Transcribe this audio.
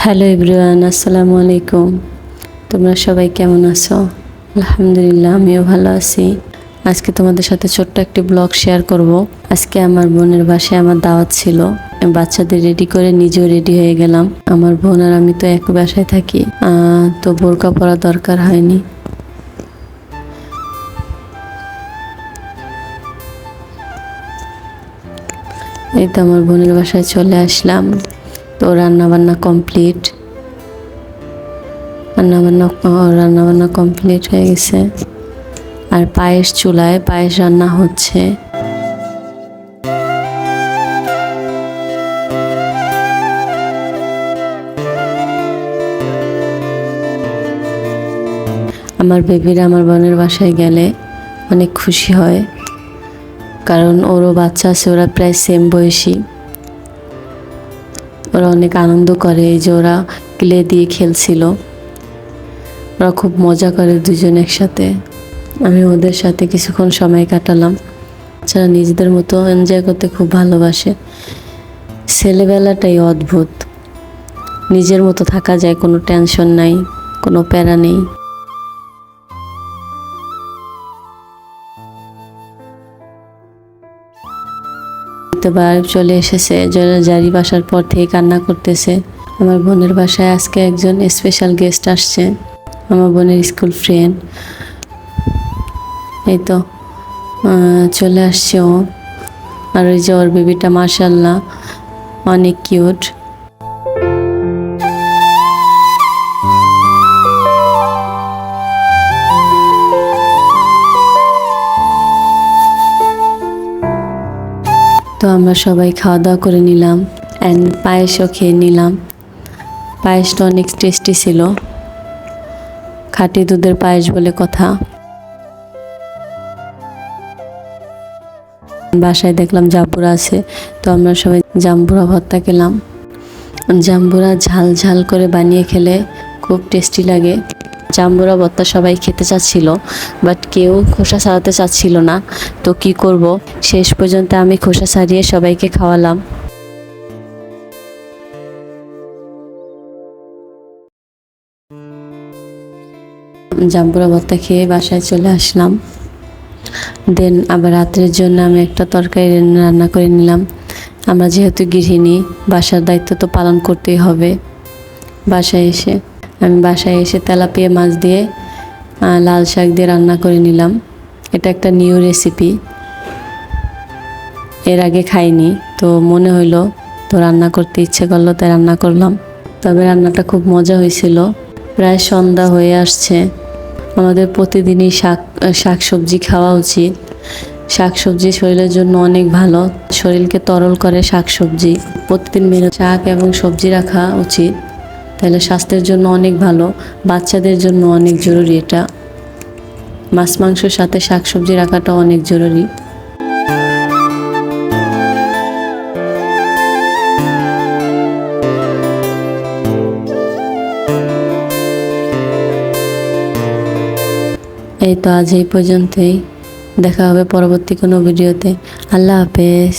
Hello everyone, আসসালামু আলাইকুম। তোমরা সবাই কেমন আছো? আলহামদুলিল্লাহ, আমিও ভালো আছি। আজকে তোমাদের সাথে ছোট্ট একটি ব্লগ শেয়ার করব। আজকে আমার বোনের বাসায় আমার দাওয়াত ছিল। বাচ্চাদের রেডি করে নিজেও রেডি হয়ে গেলাম। আমার বোন আর আমি তো এক বাসায় থাকি, তো বোরকা পরা দরকার হয়নি। এই তো আমার বোনের বাসায় চলে আসলাম। তো রান্নাবান্না কমপ্লিট কমপ্লিট হয়ে গেছে। আর চুলায় পায়েস রান্না হচ্ছে। আমার বেবিরা আমার বোনের বাসায় গেলে অনেক খুশি হয়, কারণ ওরও বাচ্চা আছে, ওরা প্রায় সেম বয়সী। ওরা অনেক আনন্দ করে, এই যে ওরা ক্লে দিয়ে খেলছিল। ওরা খুব মজা করে দুজন একসাথে। আমি ওদের সাথে কিছুক্ষণ সময় কাটালাম। বাচ্চারা নিজেদের মতো এনজয় করতে খুব ভালোবাসে। ছেলেবেলাটাই অদ্ভুত, নিজের মতো থাকা যায়, কোনো টেনশন নাই, কোনো প্যারা নেই। বাড়ি চলে এসেছে, জারি বাসার পর থেকে কান্না করতেছে। আমার বোনের বাসায় আজকে একজন স্পেশাল গেস্ট আসছে, আমার বোনের স্কুল ফ্রেন্ড। এই তো চলে আসছে ও। আর ওই যে ওর বেবিটা মাশাআল্লাহ অনেক কিউট। তো আমরা সবাই খাওয়া দাওয়া করে নিলাম, অ্যান্ড পায়েসও খেয়ে নিলাম। পায়েসটা অনেক টেস্টি ছিল, খাঁটি দুধের পায়েস বলে কথা। বাসায় দেখলাম জাম্বুরা আছে, তো আমরা সবাই জাম্বুরা ভর্তা খেলাম। জাম্বুরা ঝাল ঝাল করে বানিয়ে খেলে খুব টেস্টি লাগে। জাম্বুরা ভর্তা সবাই খেতে চাচ্ছিল, বাট কেউ খোসা ছাড়াতে চাচ্ছিল না। তো কি করব, শেষ পর্যন্ত আমি খোসা ছাড়িয়ে সবাইকে খাওয়ালাম। জাম্বুরা ভর্তা খেয়ে বাসায় চলে আসলাম। দেন আবার রাতের জন্য আমি একটা তরকারি রান্না করে নিলাম। আমরা যেহেতু গৃহিণী, বাসার দায়িত্ব তো পালন করতেই হবে। আমি বাসায় এসে তেলাপিয়া মাছ দিয়ে লাল শাক দিয়ে রান্না করে নিলাম। এটা একটা নিউ রেসিপি, এর আগে খাইনি, তো মনে হইলো, তো রান্না করতে ইচ্ছে করলো, তাই রান্না করলাম। তবে রান্নাটা খুব মজা হয়েছিল। প্রায় সন্ধ্যা হয়ে আসছে। আমাদের প্রতিদিনই শাক সবজি খাওয়া উচিত। শাক সবজি শরীরের জন্য অনেক ভালো, শরীরকে তরল করে শাক সবজি। প্রতিদিন মেনু শাক এবং সবজি রাখা উচিত, তাহলে স্বাস্থ্যের জন্য অনেক ভালো। বাচ্চাদের জন্য অনেক জরুরি এটা। মাছ মাংসের সাথে শাক সবজি রাখাটা অনেক জরুরি। এই তো আজ এই পর্যন্তই, দেখা হবে পরবর্তী কোনো ভিডিওতে। আল্লাহ হাফেজ।